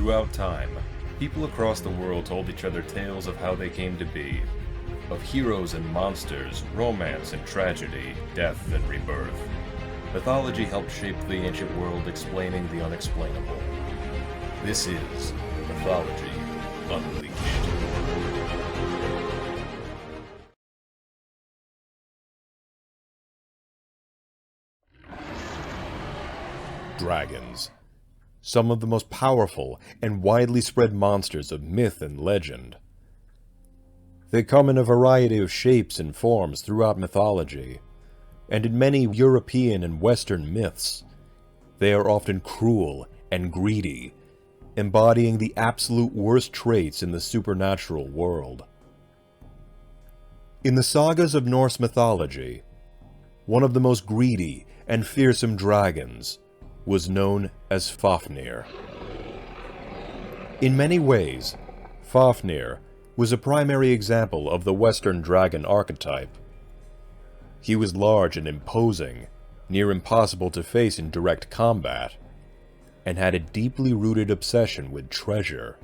Throughout time, people across the world told each other tales of how they came to be, of heroes and monsters, romance and tragedy, death and rebirth. Mythology helped shape the ancient world, explaining the unexplainable. This is Mythology Unleashed. Dragons. Some of the most powerful and widely spread monsters of myth and legend. They come in a variety of shapes and forms throughout mythology, and in many European and Western myths, they are often cruel and greedy, embodying the absolute worst traits in the supernatural world. In the sagas of Norse mythology, one of the most greedy and fearsome dragons was known as Fafnir. In many ways, Fafnir was a primary example of the Western dragon archetype. He was large and imposing, near impossible to face in direct combat, and had a deeply rooted obsession with treasure.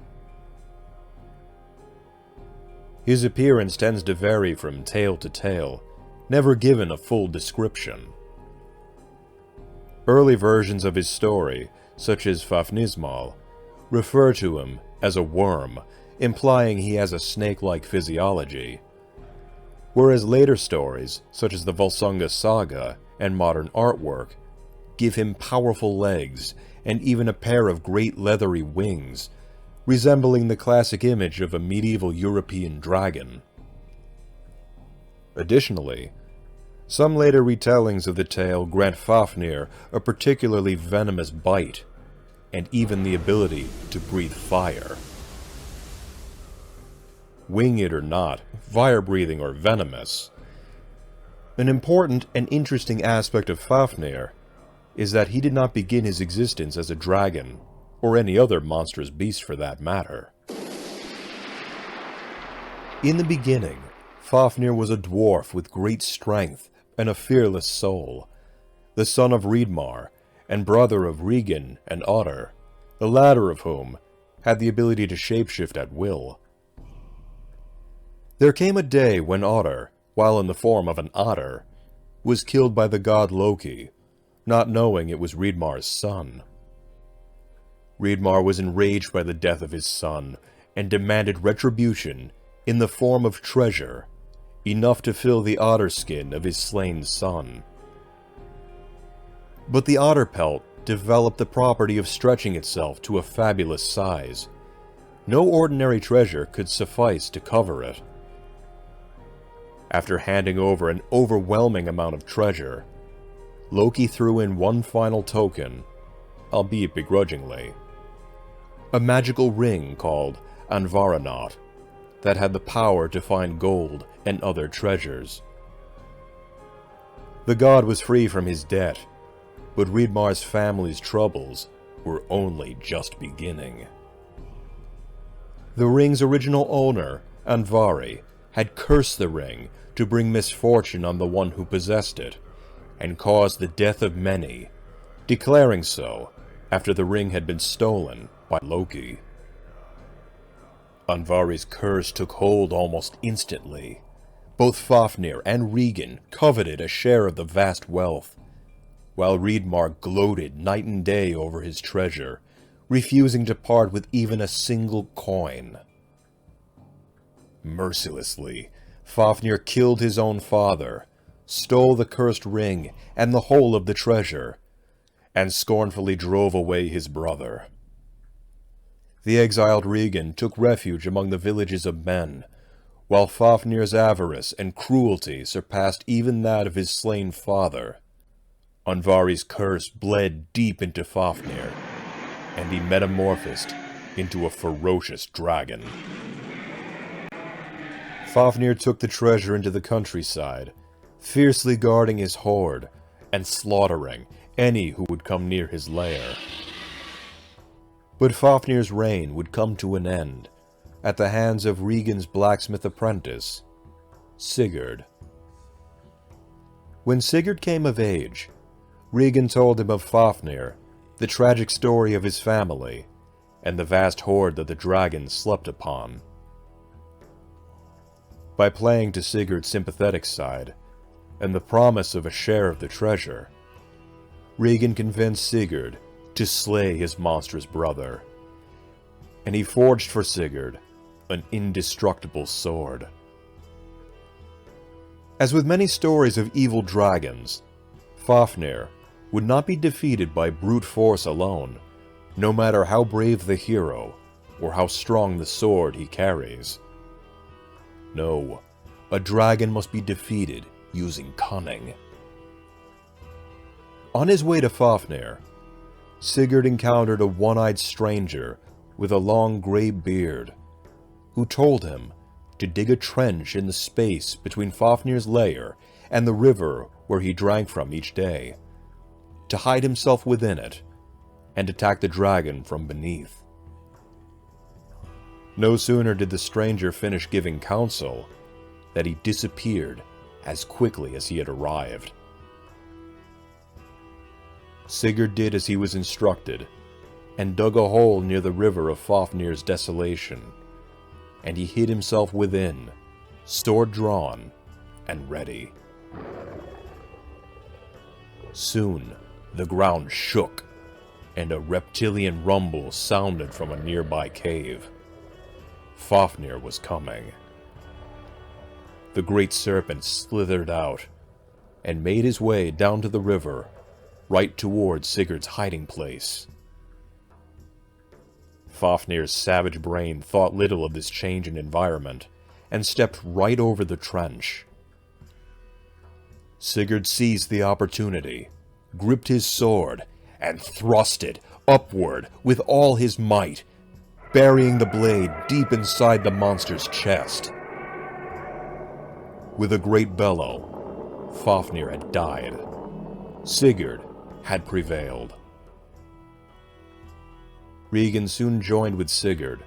His appearance tends to vary from tale to tale, never given a full description. Early versions of his story, such as Fafnismal, refer to him as a worm, implying he has a snake-like physiology, whereas later stories, such as the Volsunga saga and modern artwork, give him powerful legs and even a pair of great leathery wings, resembling the classic image of a medieval European dragon. Additionally, some later retellings of the tale grant Fafnir a particularly venomous bite, and even the ability to breathe fire. Winged or not, fire-breathing or venomous, an important and interesting aspect of Fafnir is that he did not begin his existence as a dragon, or any other monstrous beast for that matter. In the beginning, Fafnir was a dwarf with great strength and a fearless soul, the son of Hreidmar and brother of Regan and Otter, the latter of whom had the ability to shapeshift at will. There came a day when Otter, while in the form of an otter, was killed by the god Loki, not knowing it was Hreidmar's son. Hreidmar was enraged by the death of his son and demanded retribution in the form of treasure, enough to fill the otter skin of his slain son. But the otter pelt developed the property of stretching itself to a fabulous size. No ordinary treasure could suffice to cover it. After handing over an overwhelming amount of treasure, Loki threw in one final token, albeit begrudgingly. A magical ring called Anvaranot that had the power to find gold and other treasures. The god was free from his debt, but Hreidmar's family's troubles were only just beginning. The ring's original owner, Andvari, had cursed the ring to bring misfortune on the one who possessed it, and caused the death of many, declaring so after the ring had been stolen by Loki. Andvari's curse took hold almost instantly. Both Fafnir and Regan coveted a share of the vast wealth, while Hreidmar gloated night and day over his treasure, refusing to part with even a single coin. Mercilessly, Fafnir killed his own father, stole the cursed ring and the whole of the treasure, and scornfully drove away his brother. The exiled Regan took refuge among the villages of men, while Fafnir's avarice and cruelty surpassed even that of his slain father. Andvari's curse bled deep into Fafnir, and he metamorphosed into a ferocious dragon. Fafnir took the treasure into the countryside, fiercely guarding his hoard and slaughtering any who would come near his lair. But Fafnir's reign would come to an end at the hands of Regan's blacksmith apprentice, Sigurd. When Sigurd came of age, Regan told him of Fafnir, the tragic story of his family, and the vast hoard that the dragon slept upon. By playing to Sigurd's sympathetic side, and the promise of a share of the treasure, Regan convinced Sigurd to slay his monstrous brother, and he forged for Sigurd an indestructible sword. As with many stories of evil dragons, Fafnir would not be defeated by brute force alone, no matter how brave the hero or how strong the sword he carries. No, a dragon must be defeated using cunning. On his way to Fafnir, Sigurd encountered a one-eyed stranger with a long grey beard, who told him to dig a trench in the space between Fafnir's lair and the river where he drank from each day, to hide himself within it, and attack the dragon from beneath. No sooner did the stranger finish giving counsel, that he disappeared as quickly as he had arrived. Sigurd did as he was instructed, and dug a hole near the river of Fafnir's desolation, and he hid himself within, sword drawn and ready. Soon the ground shook, and a reptilian rumble sounded from a nearby cave. Fafnir was coming. The great serpent slithered out, and made his way down to the river, right towards Sigurd's hiding place. Fafnir's savage brain thought little of this change in environment, and stepped right over the trench. Sigurd seized the opportunity, gripped his sword, and thrust it upward with all his might, burying the blade deep inside the monster's chest. With a great bellow, Fafnir had died. Sigurd had prevailed. Regan soon joined with Sigurd,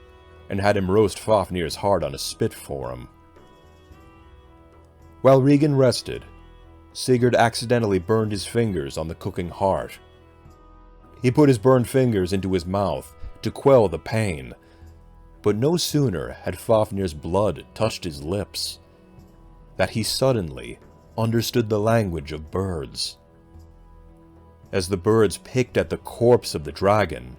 and had him roast Fafnir's heart on a spit for him. While Regan rested, Sigurd accidentally burned his fingers on the cooking heart. He put his burned fingers into his mouth to quell the pain, but no sooner had Fafnir's blood touched his lips, that he suddenly understood the language of birds. As the birds picked at the corpse of the dragon,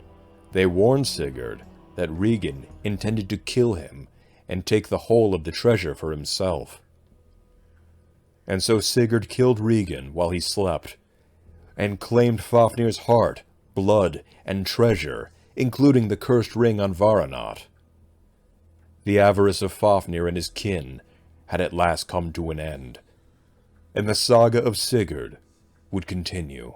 they warned Sigurd that Regan intended to kill him and take the whole of the treasure for himself. And so Sigurd killed Regan while he slept, and claimed Fafnir's heart, blood, and treasure, including the cursed ring on Varanot. The avarice of Fafnir and his kin had at last come to an end, and the saga of Sigurd would continue.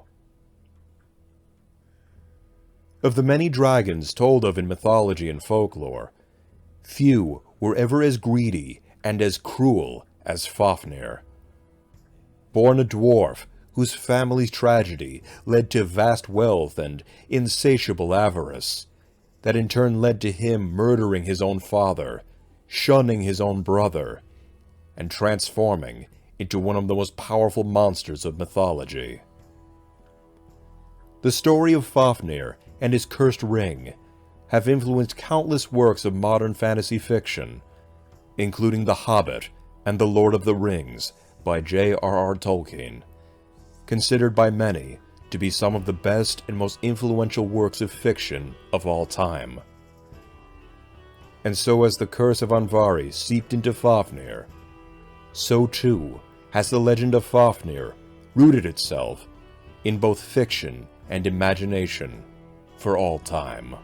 Of the many dragons told of in mythology and folklore, few were ever as greedy and as cruel as Fafnir. Born a dwarf whose family's tragedy led to vast wealth and insatiable avarice, that in turn led to him murdering his own father, shunning his own brother, and transforming into one of the most powerful monsters of mythology. The story of Fafnir and his cursed ring have influenced countless works of modern fantasy fiction, including The Hobbit and The Lord of the Rings by J.R.R. Tolkien, considered by many to be some of the best and most influential works of fiction of all time. And so as the curse of Andvari seeped into Fafnir, so too has the legend of Fafnir rooted itself in both fiction and imagination for all time.